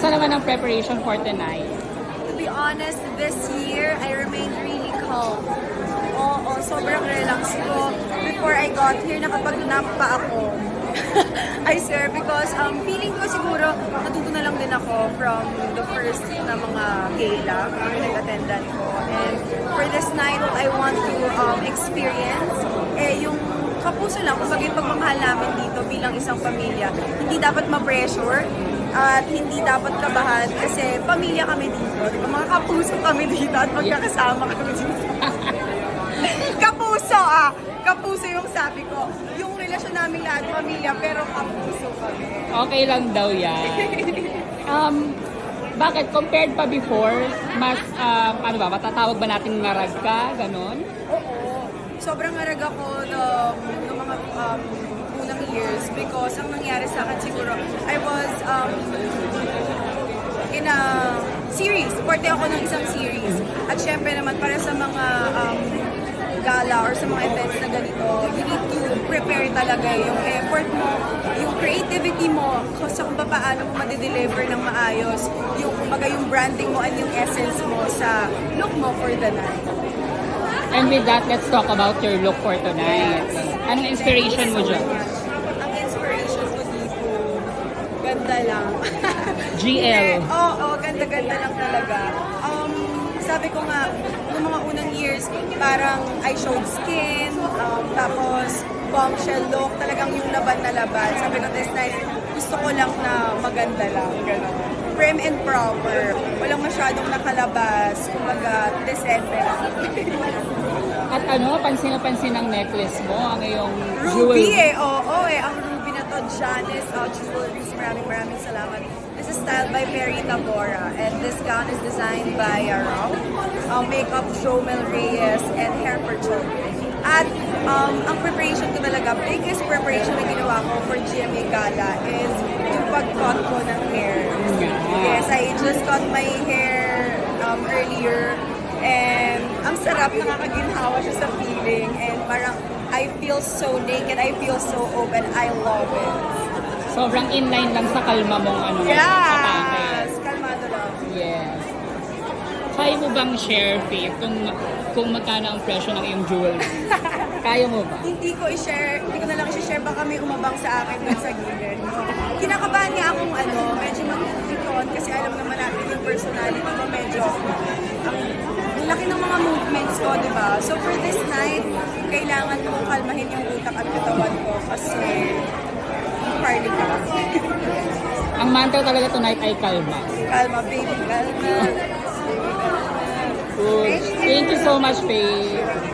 Kamusta naman ang preparation for tonight? To be honest, this year, I remained really calm. Oo, sobrang relax ko. Before I got here, nakapag-nap pa ako. I swear, because feeling ko siguro, natuto na lang din ako from the first na mga gala na nag-attendan ko. And for this night, what I want to experience, yung kapuso lang, kumbaga yung pagmamahal namin dito bilang isang pamilya. Hindi dapat ma-pressure at hindi dapat kabahan kasi pamilya kami dito. Di ba? Mga kapuso kami dito at magkakasama kami dito. Kapuso Kapuso yung sabi ko. Yung relasyon namin lahat, pamilya, pero kapuso kami. Okay lang daw yan. Bakit? Compared pa before, mas, ano ba, matatawag ba natin ngarag ka? Ganon? Oo. Sobrang ngarag ako ng mga unang years because ang nangyari sa akin siguro, I was in a series. Parte ako ng isang series. At syempre naman, para sa mga gala or sa mga events na ganito, you need to prepare talaga yung effort mo, yung creativity mo, sa kung paano mo ma-deliver ng maayos, yung, kumbaga, yung branding mo and yung essence mo sa look mo for the night. And with that, let's talk about your look for tonight. Anong inspiration mo dyan? Ang inspiration ko dito, ganda lang. GL. Oo, ganda-ganda lang talaga. Sabi ko nga, noong mga unang years, parang I showed skin, tapos bombshell look, talagang yung laban na laban. Sabi ko, this night, gusto ko lang na maganda lang. Ganun. Prim and proper. Walang masyadong nakalabas. Kumbaga, decente lang. At ano, pansin na pansin ang necklace mo, ang iyong Ruby jewel. oo ang ruby na to, Janice Jewelries. Maraming salamat. This is styled by Perry Tabora and this gown is designed by Arau. Makeup, Jomel Reyes and hair for children. At ang preparation ko talaga, biggest preparation na ginawa ko for GMA Gala is yung pag-cut ko ng hair. Yes, I just cut my hair earlier. And ang sarap, nakakaginhawa siya sa feeling. And parang, I feel so naked, I feel so open, I love it. Sobrang inline lang sa kalma mong ano. Yes! Kalmado lang. Yes. Kaya mo bang share, Faith, kung magkano ang presyo ng iyong jewelry? Kaya mo ba? Hindi ko na lang i-share, baka may umabang sa akin dun sa gilid. Kinakabahan nga akong medyo mag-ikon kasi alam naman natin yung personality ko, medyo ang laki ng mga movements ko, di ba? So for this night, kailangan kong kalmahin yung utak at katawan ko kasi party ka lang. Ang mantra talaga tonight ay kalma. Kalma, baby, kalma. Good. Thank you so much, Faith.